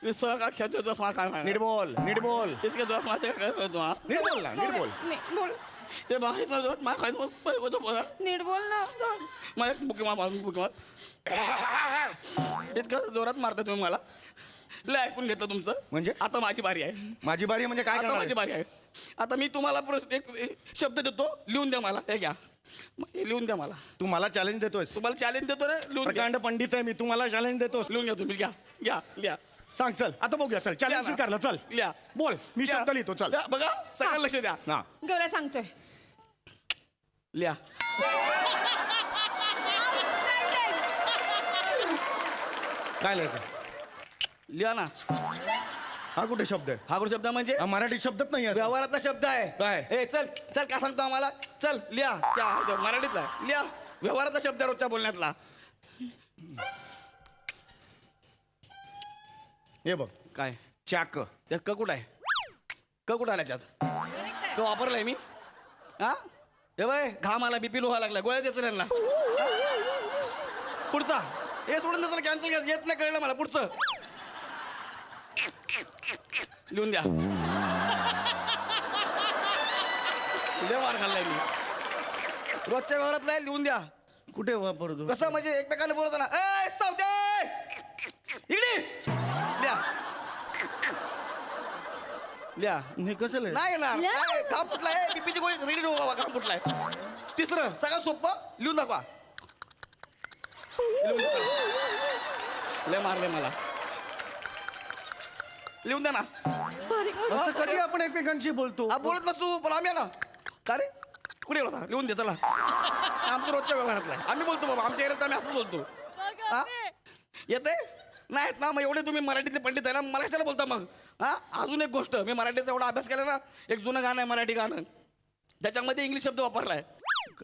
मी सगळं खेळतो दोस्त मला काय नीट बोल नीट बोल इतके दोस्त माझे काय करतो हा नीट बोल ना नीट बोल बोल ते बाहेरचा दोस्त मला काय बोलतो बोला नीट बोल ना मला बुकी मार इतकं जोरात मारता तुम्ही मला लय ऐकून घेतो तुमचं म्हणजे? आता माझी बारी आहे माझी बारी म्हणजे काय आता करणार माझी आहेस? बारी आहे आता मी तुम्हाला एक शब्द देतो लिहून द्या मला हे घ्या हे लिहून द्या मला तू मला चॅलेंज देतोयस तुम्हाला चॅलेंज देतो ना लिहून घ्या. प्रकांड पंडित आहे मी तू मला चॅलेंज देतोस लिहून घ्या तुम्ही घ्या घ्या लिहा सांग चल आता बघूया चल लिहा चॅलेंज ना. स्वीकारलं चल लिहा बोल मी लिहा. शब्द लिहितो चल लिहा, बघा सगळं लक्ष द्या ना गौऱ्या सांगतोय लिहा काय लिहायचं लिहा ना हा कुठे शब्द आहे हा शब्द म्हणजे हा मराठी शब्दच नाही आहे व्यवहारातला शब्द आहे काय? ए चल चल काय सांगतो आम्हाला चल लिहा त्या आहे, मराठीतला आहे. लिहा व्यवहारातला शब्द आहे रोजच्या बोलण्यातला हे बघ काय चाक त्यात क कुठं आहे क कुठं आला त्यात तो वापरलाय मी हा हे बाय घाम आला बीपी लोहा लागला गोळ्या द्यायचं त्यांना पुढचा हे सोडून द्यायचं कॅन्सल येत नाही कळलं मला पुढचं लिहून द्या लय मार खाल्लाय मी रोजच्या व्यवहारातला आहे, लिहून द्या कुठे वापरतो कसं म्हणजे एकमेकांना बोलत ना ए सावते इकडे लिहा लिहा हे कसं लिहायचं? नाही ना काय काम फुटलाय बीपीची गोळी रेडी नको बाबा काम फुटलाय तिसरं सगळं सोपं लिहून दाखवा लिहून दाखवा. लय मारले मला लिहून द्या ना असं कधी आपण एकमेकांशी बोलतो बोलत नसू पण आम्ही आहे ना का रे कुठे होता लिहून दे चला आमच्या रोजच्या व्यवहारातला आहे. आम्ही बोलतो बाबा आमच्या एरियात आम्ही असं बोलतो हा येते नाहीत ना मग एवढे तुम्ही मराठीतले पंडित आहे ना मला कशाला बोलता मग हा अजून एक गोष्ट मी मराठीचा एवढा अभ्यास केला ना एक जुनं गाणं आहे मराठी गाणं त्याच्यामध्ये इंग्लिश शब्द वापरलाय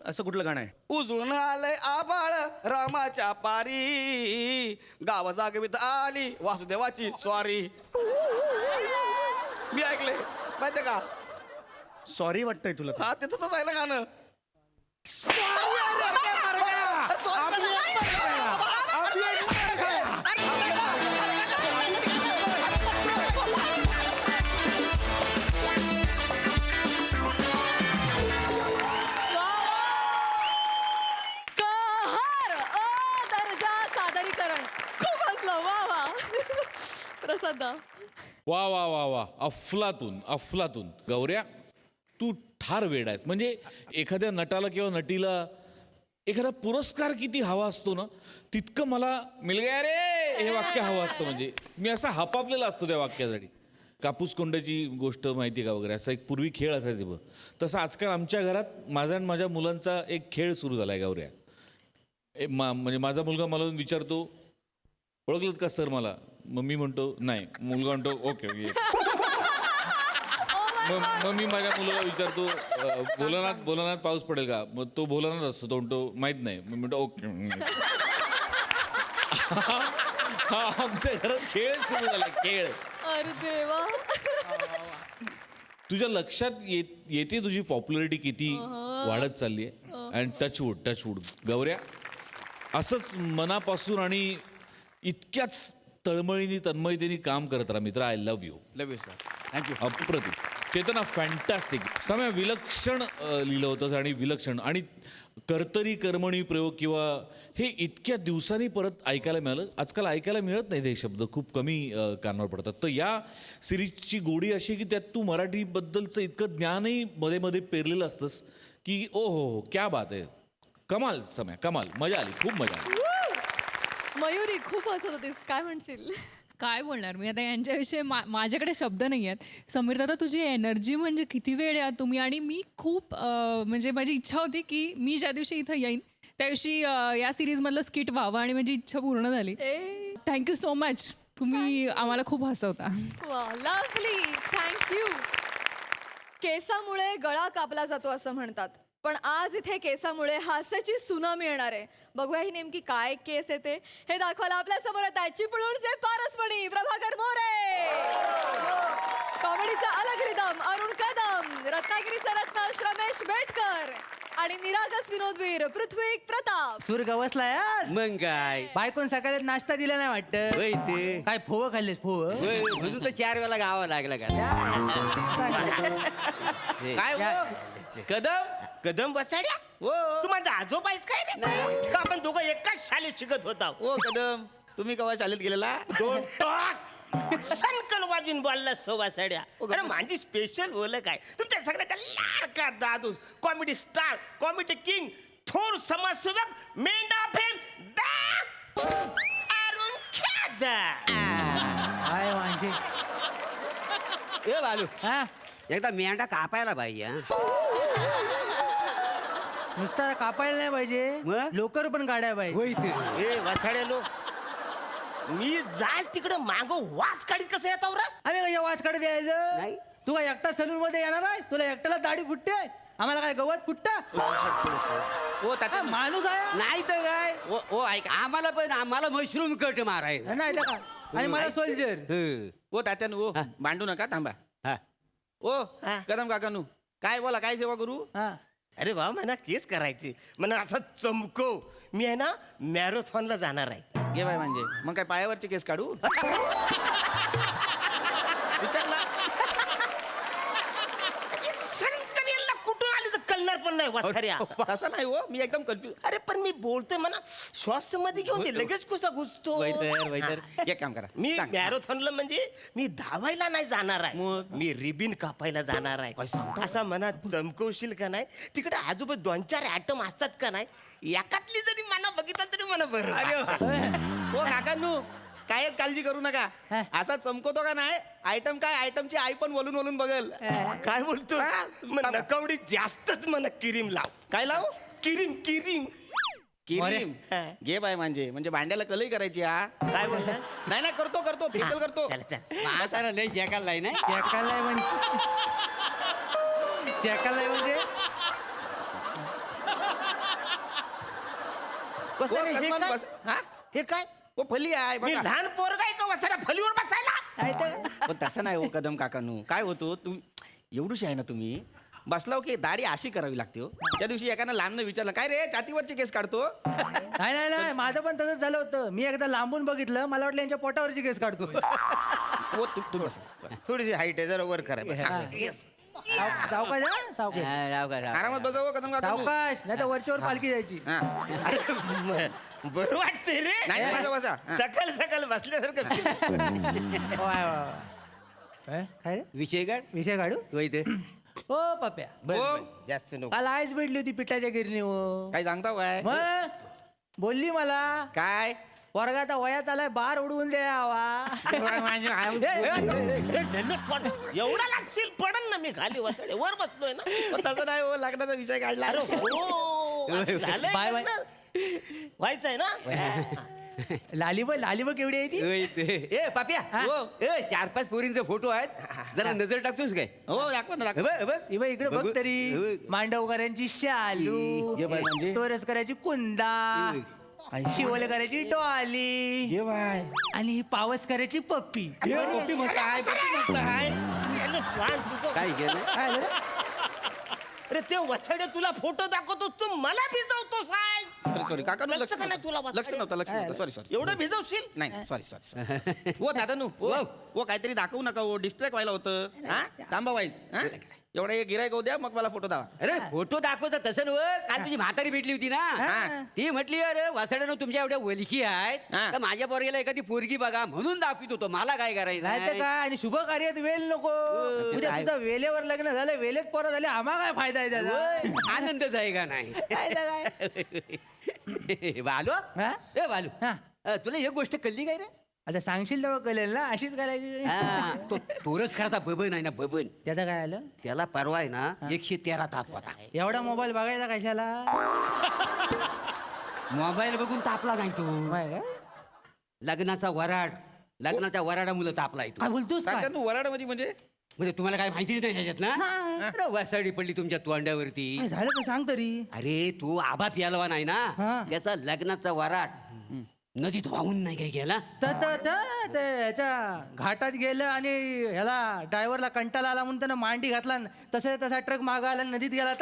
असं कुठलं गाणं आहे उजळून आलंय आबाळ रामाच्या पारी गाव जागवित आली वासुदेवाची स्वारी मी ऐकले माहितीये का सॉरी वाटतंय तुला हा ते तसंच आहे ना गाणं कहर दर्जा सादरीकरण खूप हसलं वा वा प्रसाद वा वा वा वा अफलातून अफलातून गौऱ्या तू ठार वेड आहेस म्हणजे एखाद्या नटाला किंवा नटीला एखादा पुरस्कार किती हवा असतो ना तितकं मला मिल गया रे हे वाक्य हवं असतं म्हणजे मी असा हपापलेला असतो त्या वाक्यासाठी कापूस कोंड्याची गोष्ट माहिती का वगैरे असा एक पूर्वी खेळ असायचे बघ तसं आजकाल आमच्या घरात माझा आणि माझ्या मुलांचा एक खेळ सुरू झाला आहे गौऱ्या म्हणजे माझा मुलगा मला येऊन विचारतो ओळखलत का सर मला मग मी म्हणतो नाही मुलगा म्हणतो ओके मग मी माझ्या मुलाला विचारतो भोलानाथ पाऊस पडेल का मग तो भोलानाथ असतो तो म्हणतो माहित नाही मग म्हणतो ओके हा आमच्या घरात खेळ सुरू झाला खेळ अरे देवा तुझ्या लक्षात येते तुझी पॉप्युलरिटी किती वाढत चालली आहे. अँड टचवूड गौऱ्या, असंच मनापासून आणि इतक्याच तळमळीने तन्मयतेने काम करत राहा मित्र. I love you. Love you sir. Thank you. अप्रतिम. चेतना फॅन्टॅस्टिक. समय विलक्षण लिहिलं होतंस आणि विलक्षण आणि कर्तरी कर्मणी प्रयोग किंवा हे इतक्या दिवसांनी परत ऐकायला मिळालं. आजकाल ऐकायला मिळत नाही हे शब्द, खूप कमी कानावर पडतात. तर या सिरीजची गोडी अशी की त्यात तू मराठीबद्दलचं इतकं ज्ञानही मध्ये मध्ये पेरलेलं असतंस की ओ हो क्या बात आहे. कमाल समय, कमाल. मजा आली, खूप मजा आली. मयुरी खूप हसत होतीस, काय म्हणशील? काय बोलणार मी आता यांच्याविषयी माझ्याकडे शब्द नाही आहेत. समीर दादा, तुझी एनर्जी म्हणजे किती वेळ या तुम्ही. आणि मी खूप म्हणजे माझी इच्छा होती की मी ज्या दिवशी इथं येईन त्या दिवशी या सिरीजमधलं स्किट व्हावं आणि माझी इच्छा पूर्ण झाली. Thank you so much. तुम्ही आम्हाला खूप हसवता. Lovely, thank you. केसामुळे गळा कापला जातो असं म्हणतात, पण आज इथे केसामुळे हास्याची सुनामी येणार आहे. बघूया ही नेमकी काय केस येते हे दाखवायला आपल्या समोर आहेत चिपळूणचे पारसमणी प्रभाकर मोरे, कॉमेडीचा अलग रिदम अरुण कदम, रत्नागिरीचा रत्न रमेश बेटकर आणि निरागस विनोदवीर पृथ्वी प्रताप. सूर गवसला यार. मग काय बायकोन सकाळी नाश्ता दिला नाही वाटतं. होय ते काय फोव खाल्लेस फोव? होय, म्हणून तर 4 वेळा गावा लागला का काय हो? कदम बसाड्या हो. तू माझा आजोबा आहेस काय रे? का आपण दोघं एकाच शाळेत शिकत होता. ओ कदम, तुम्ही केव्हा शाळेत गेलेला? दोन टॉक सनकल वाजून बोलला सवासाड्या. अरे माझी स्पेशल बोल काय तुमच्या सगळ्याचा लाडका दादूस, कॉमेडी स्टार, कॉमेडी किंग, थोर समाजसेवक, मेंढा फेम अरुण खेदार. काय म्हणजे ए बालू, हा एकदा मेंढा कापायला पाहिजे हा. नुसता कापायला नाही पाहिजे, मग? लोकर पण काढायला पाहिजे. होय ते ए वासाड्या लो, मी जाल तिकडे माग वाच काढीत कसं येतो रे? आम्ही कशा वाच काढत यायचं? नाही. तू काय एकटा सलून मध्ये येणार आहे? तुला एकट्याला दाढी फुटते, आम्हाला काय गवत फुटतं? हो तात्या माणूस आहे नाही तर काय ओ ऐक आम्हाला मशरूम कट मारायचं. नाही तर का? आणि मला सोल्जर. हं. ओ तात्यान ओ भांडू नका, थांबा. हा. ओ कदम काकानू, काय बोला, काय सेवा करू? हा. अरे वा, मला केस करायचे, मला असं चमकव. मी आहे ना मॅरेथॉनला जाणार आहे. घे बाय म्हणजे मग काय पायावरचे केस काढू? विचारला संकनेला कुठून आली तर कळणार पण नाही वासाऱ्या. तसं नाही हो, मी एकदम कन्फ्युज. अरे पण मी बोलतोय म्हणा श्वास मध्ये घेऊन ते लगेच कसा घुसतो. एक काम करा, मी सांग. मॅरेथॉनला म्हणजे मी धावायला नाही जाणार आहे, मग? मी रिबिन कापायला जाणार आहे. असा मनात चमकवशील का नाही? तिकडे आजोबा 2-4 ऍटम असतात का नाही? एकातली जरी मना बघितला तरी मला बरं वाटतं. हो काकांनू, कायच काळजी करू नका. असा चमकवतो का नाही, आयटम काय आयटमची आई पण वलून वलून बघल. काय बोलतो? मग नकवडी जास्तच मला किरीम लाव. काय लाव? Cream cream cream. हा. घे बाय म्हणजे भांड्याला कलई करायची. हा काय बोलता? नाही नाही, करतो फेशियल करतो. चला, चला. म्हातारा लय जगाला नाही. चेकालाय म्हणजे चेकालाय म्हणजे वसारे, हे काय? हा? हे काय? ओ फली आहे मी बघा. लहान पोरगा आहे का वसाऱ्या फलीवर बसायला? नाही तर पण तसं नाही हो कदम काकानू. काय होतो तुम्ही एवढूशी आहे ना, तुम्ही बसलाव की दाढी अशी करावी लागते हो. त्या दिवशी एकानं लांबनं विचारलं, काय रे छातीवरचे केस काढतो? नाही नाही नाही, माझं पण तसंच झालं होतं. मी एकदा लांबून बघितलं, मला वाटलं यांच्या पोटावरची केस काढतो. हो तू बस. थोडीशी हाईट आहे, जरा वर करा. सावकाश हा, सावकाश. आरामात बसावं कदम काकानू. सावकाश, नाही तर वरच्यावर पालखी जायची. बरं वाटतंय रे. नाही बसा बसा. सकाळ सकाळ बसल्यासारखं काय रे विषय काढ. विषय काढू? होय ते हो पप्या. जास्त नको. काल आईच भेटली होती पिठाच्या गिरणी. काय सांगता काय? मग बोलली मला काय वर्गात वयात आलाय, बार उडवून द्यावा. एवढा लागशील पडन ना मी खाली वसाडे वर बसलोय ना. तसं नाही हो, लग्नाचा विषय काढला. अरे हो, झालंय बाय, बाय. लग्न. व्हायचंय ना. लालीब केवढी आहे ती? होय ते. ए पाप्या, हो ए 4-5 पोरींचे फोटो आहेत, जरा नजर टाकतोस काय? हो दाखव ना दाखव. बघ, बघ. इकडे बघ बघू. तरी. बघ. मांडवकरांची शालू, ये बाय म्हणजे? तोरसकराची कुंदा, शिवलकराची डॉली आणि पावसकराची पप्पी. पप्पी मस्त आहे, पप्पी मस्त आहे. वाण तुझं काय केलं काय झालं? अरे ते वसाडे तुला फोटो दाखवतो तू मला भिजवतो साहेब सॉरी सॉरी काका लक्ष लक्ष का नाही तुला लक्ष नव्हतं लक्ष नव्हतं सॉरी सॉरी एवढं भिजवशील नाही सॉरी सॉरी ओ दादा नु ओ काहीतरी दाखवू नका ओ डिस्ट्रॅक्ट व्हायला होतं हा थांबा वाईज एवढा एक गिरायक होऊ द्या मग मला फोटो दावा अरे फोटो दाखवता तसं नव काल तुझी म्हातारी भेटली होती ना ती म्हटली अरे वासड्यानं तुमच्या एवढ्या वलखी आहेत हा. तर माझ्या पोरगेला एखादी पोरगी बघा म्हणून दाखवित होतो मला काय करायचं नाही तर काय आणि शुभ कार्यात वेळ नको ते उद्या आहे. तुझं वेळेवर लग्न झालं वेळेत पोरं झाले आम्हा काय फायदा आहे त्याचा होय, आनंदच आहे का नाही बालू हा? ए बालू हा. तुला एक गोष्ट कळली काय रे आता सांगशील तेव्हा कळेल ना अशीच करायची हा, तो तोरच खरता बबन आहे ना बबन त्याचं काय आलं त्याला परवा आहे ना 113 ताप होता एवढा मोबाईल बघायचा कशाला मोबाईल बघून तापला नाही तो माय काय लग्नाचा वराड लग्नाच्या वराडामुळे तापलाय तो काय बोलतोस काय? काका तू वराडमध्ये म्हणजे म्हणजे तुम्हाला काय माहिती नाही ह्याच्यात ना अरे वसाडी पडली तुमच्या तोंडावरती काय झालं तर सांग तरी अरे तू आबा प्यालवा नाही ना हा. त्याचा लग्नाचा वराड नदीत वाहून नाही काय गेला ते ह्याच्या घाटात गेलं आणि ह्याला ड्रायव्हरला कंटाळा आला म्हणून त्यानं मांडी घातला तसा ट्रक मागा आला आणि नदीत गेला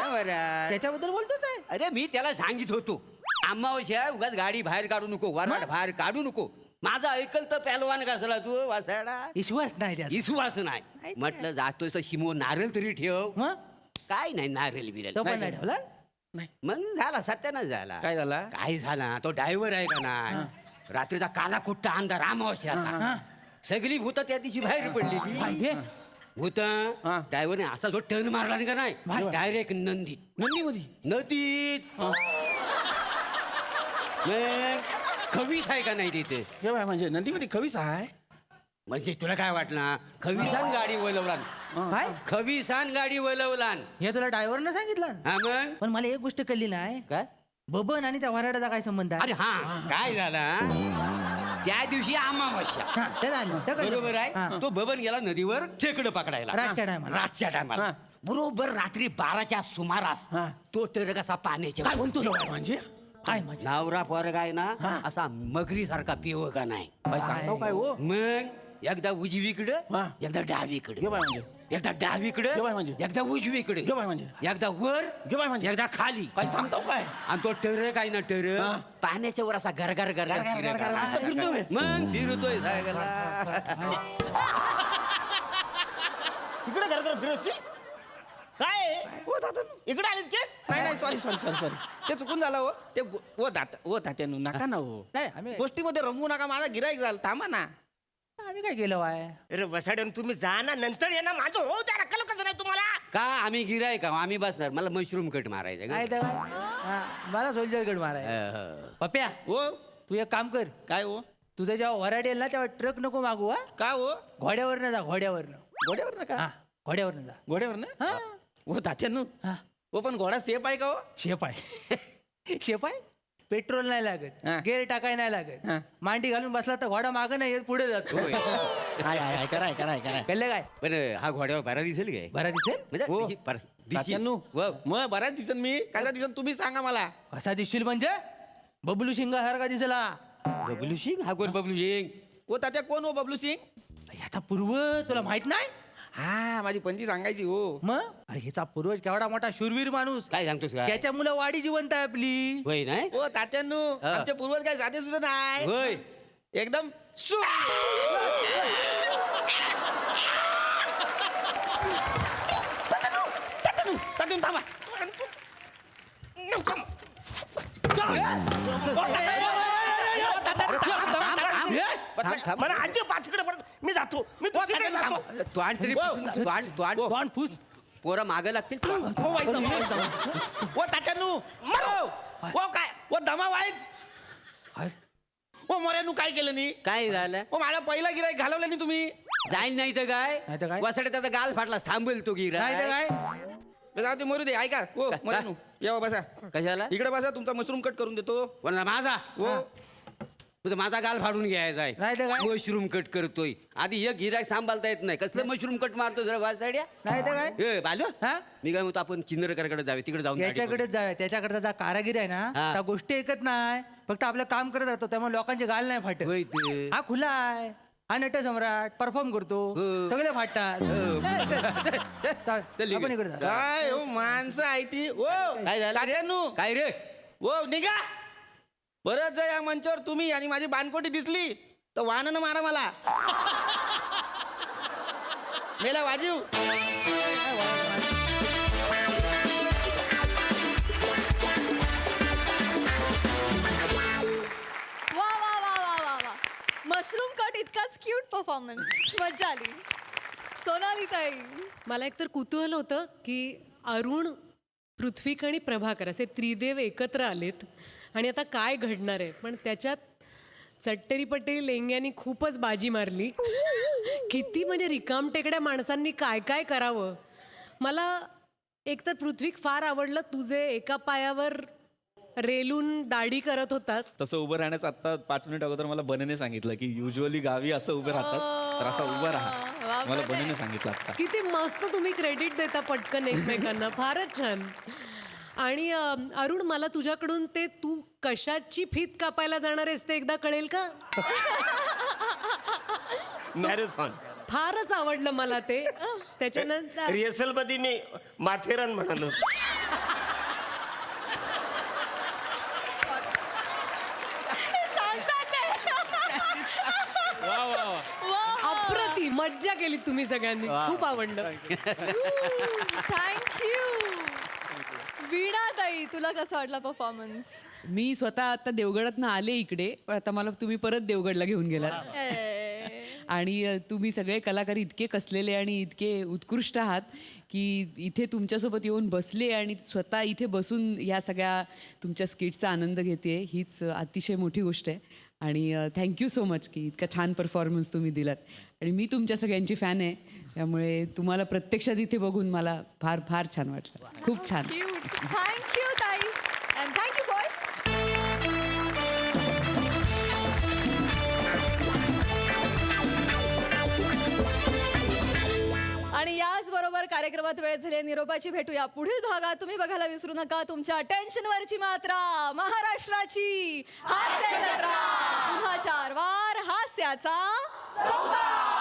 वराड. त्याच्याबद्दल बोलतोच आहे अरे मी त्याला सांगित होतो अमावश्या उगाच गाडी बाहेर काढू नको वराड बाहेर काढू नको माझं ऐकल तर पॅलवान घासला तू वासाडा विश्वास नाही त्यात. विश्वास नाही म्हटलं जातोय शिमो नारळ तरी ठेव मग काय नाही नारळ बिरल तो पण नाही ठेवला मग झाला सत्यानाच झाला काय झाला काय झाला तो ड्रायव्हर आहे का नाही रात्रीचा काला कुट्टा अंधार अमावस्या सगळी भूत त्या दिवशी बाहेर पडली काय हे? भूत ड्रायव्हरने असा जो टर्न मारला नाही का नाही डायरेक्ट नंदीत नदीत मग खवीस आहे का नाही तिथे हे बाय म्हणजे नदीमध्ये खवीस आहे म्हणजे तुला काय वाटलं खवीसान गाडी वळवलान काय खवीसान गाडी वळवलान हे तुला ड्रायव्हरनं सांगितलं हा मग पण मला एक गोष्ट कळली नाही काय बबन आणि त्या वराडाचा काय संबंध आहे अरे हा काय झाला त्या दिवशी अमावस्या हा, ते झालं, ते कळलं. बरोबर हा. आहे तो बबन गेला नदीवर खेकडं पकडायला रातच्या टायमाला. रातच्या टायमाला बरोबर रात्री 12च्या सुमारास तो टरक असा पाण्याच्या काय म्हणतो म्हणजे काय माझी नवरा पोरगा आहे ना असा मगरी सारखा पिव का नाही सांगतो काय हो मग एकदा उजवीकडं एकदा डावीकडे घे बाय म्हणजे एकदा डावीकडे घे बाय म्हणजे. एकदा उजवीकडे घे बाय म्हणजे एकदा वर घे बाय म्हणजे एकदा खाली काय सांगतो काय आणि तो टरक आहे ना टरक पाण्याच्या वर असा गरगर गरगर गरगर मस्त फिरतोय. मग फिरतोय जायला. इकडे घर फिरवची काय हो दादा इकडे आलेत केस नाही नाही सॉरी सॉरी सॉरी सॉरी ते चुकून झालं हो ते ओ दाता ओ तात्यानू नका ना हो नाही आम्ही गोष्टीमध्ये रंगू नका माझा गिराईक झाला थांबा ना आम्ही काय केलं वाय अरे वसाड्यान तुम्ही जा ना नंतर ये ना माझं हो त्या रक्कल कसं नाही तुम्हाला का आम्ही गिराय का आम्ही बसणार मला मशरूम कट मारायचा काय का? तर हा, मला सोल्जर गड माराय पप्या हो तू एक काम कर काय हो तुझं जेव्हा वराड येईल ना तेव्हा ट्रक नको मागू हा का हो घोड्यावरनं जा घोड्यावरनं घोड्यावर ना का हा घोड्यावरनं जा घोड्यावर ना हा हो तात्यानू हा हो पण घोडा सेफ आहे का हो शेप आहे शेप आहे पेट्रोल नाही लागत हा. गेअर टाकाय नाही लागत हा. मांडी घालून बसला तर घोडा मागं नाही येत, पुढे जातो आहे कराय कळलं काय पण हा घोड्यावर बरा दिसेल काय बरा दिसेल म्हणजे हो. ही दिसेल. तात्यानू व. मग बऱ्याच दिसन मी कसा दिसन तुम्ही सांगा मला कसा दिसशील म्हणजे बबलू शिंगासारखा दिसला बबलू सिंग हा कोण बबलू सिंग हो तात्या कोण हो बबलू सिंग आता पूर्व तुला माहित नाही हा माझी पंची सांगायची हो मग अरे ह्याचा पूर्वज केवढा मोठा शूरवीर माणूस काय सांगतोस का त्याच्या मुलं वाडी जिवंत आहे आपली होय नाही हो तात्यानू हा. आमचे पूर्वज काय साधे सुद्धा नाही होय एकदम तात्यानू थांबा मला आजी पाचकडे पडत मी जातो मी दुसरीकडे जातो तोंड तरी पुसून- तोंड फूस पोरं मागं लागतील हो वाईट हो तात्यानू हो काय हो दमा वाईट हो मोऱ्यानू काय केलं नी काय झालं हो मला पहिला गिराईक घालवलं नी तुम्ही जाईल नाही तर काय नाही तर काय? वसाडे त्याचा गाल फाटला थांबेल तो गिरा नाही तर काय जाऊ ते मरू दे ऐका हो मोऱ्यानू या बसा कशाला इकडे बसा तुमचा मशरूम कट करून देतो कोणा माझा हो तुझा माझा गाल फाडून घ्यायचा नाही तर काय? आहे मशरूम कट करतोय आधी एक गिराक सांभाळता येत नाही कसलं मशरूम कट मारतो जरा वासाड्या नाही तर काय ए बालू हा मी काय म्हणतो आपण चिंदरकरकडे जावे तिकडे जाऊन दाढी त्याच्याकडेच जाऊया त्याच्याकडचा जा कारागीर आहे ना हा. त्या गोष्टी ऐकत नाही फक्त आपलं काम करत राहतो त्यामुळे लोकांचे गाल नाही करू. फाटत होय ते हा खुला आहे हा नट सम्राट परफॉर्म करतो सगळे फाटतात चल, आपण इकडे जा. काय हो माणसं आहे ती ओ काय झालं रे? तात्यांनू काय रे ओ निघा बरंच आहे या मंचावर तुम्ही आणि माझी बानकोटी दिसली तर वाहनानं मारा मला मेला वाजीव वा वा वा वा वा वा मशरूम कट इतकाच क्यूट परफॉर्मन्स मज्जा आली. सोनाली ताई मला एकतर कुतूहल होतं की अरुण पृथ्वीक आणि प्रभाकर असे त्रिदेव एकत्र आलेत आणि आता काय घडणार आहे. पण त्याच्यात चट्टेरी पट्टेरी लेंग्यांनी खूपच बाजी मारली. किती म्हणजे रिकामटेकड्या माणसांनी काय काय करावं. मला एकतर पृथ्वीक फार आवडलं तुझे एका पायावर रेलून दाढी करत होतास. तसं उभं राहण्याचं आता 5 मिनिट अगोदर मला बनेने सांगितलं की युजली गावी असं उभं राहतात तर असं उभं राहा मला बनेने सांगितलं आता. किती मस्त तुम्ही क्रेडिट देता पटकन एकमेकांना. फारच छान. आणि अरुण मला तुझ्याकडून ते तू कशाची फीत कापायला जाणार आहेस ते एकदा कळेल का. मॅरेथॉन फारच आवडलं मला ते. त्याच्यानंतर रिहर्सल मध्ये मी माथेरान म्हणालो. अप्रतिम मज्जा केली तुम्ही सगळ्यांनी. खूप आवडलं. थँक्यू. वीणा ताई तुला कसा वाटला परफॉर्मन्स. मी स्वतः आता देवगडातनं आले इकडे पण आता मला तुम्ही परत देवगडला घेऊन गेलात आणि तुम्ही सगळे कलाकार इतके कसलेले आणि इतके उत्कृष्ट आहात की इथे तुमच्यासोबत येऊन बसले आणि स्वतः इथे बसून ह्या सगळ्या तुमच्या स्किटचा आनंद घेते हीच अतिशय मोठी गोष्ट आहे. आणि थँक्यू सो मच की इतका छान परफॉर्मन्स तुम्ही दिलात. आणि मी तुमच्या सगळ्यांची फॅन आहे त्यामुळे तुम्हाला प्रत्यक्षात इथे बघून मला फार फार छान वाटलं. खूप छान. थँक्यू ताई अँड थँक्यू बॉय. आणि याचबरोबर कार्यक्रमात वेळ झाली निरोपाची. भेटूया पुढील भागात. तुम्ही बघायला विसरू नका तुमच्या टेन्शनवरची मात्रा महाराष्ट्राची हास्य जत्रा. पुन्हा 4 वार हास्याचा संवाद.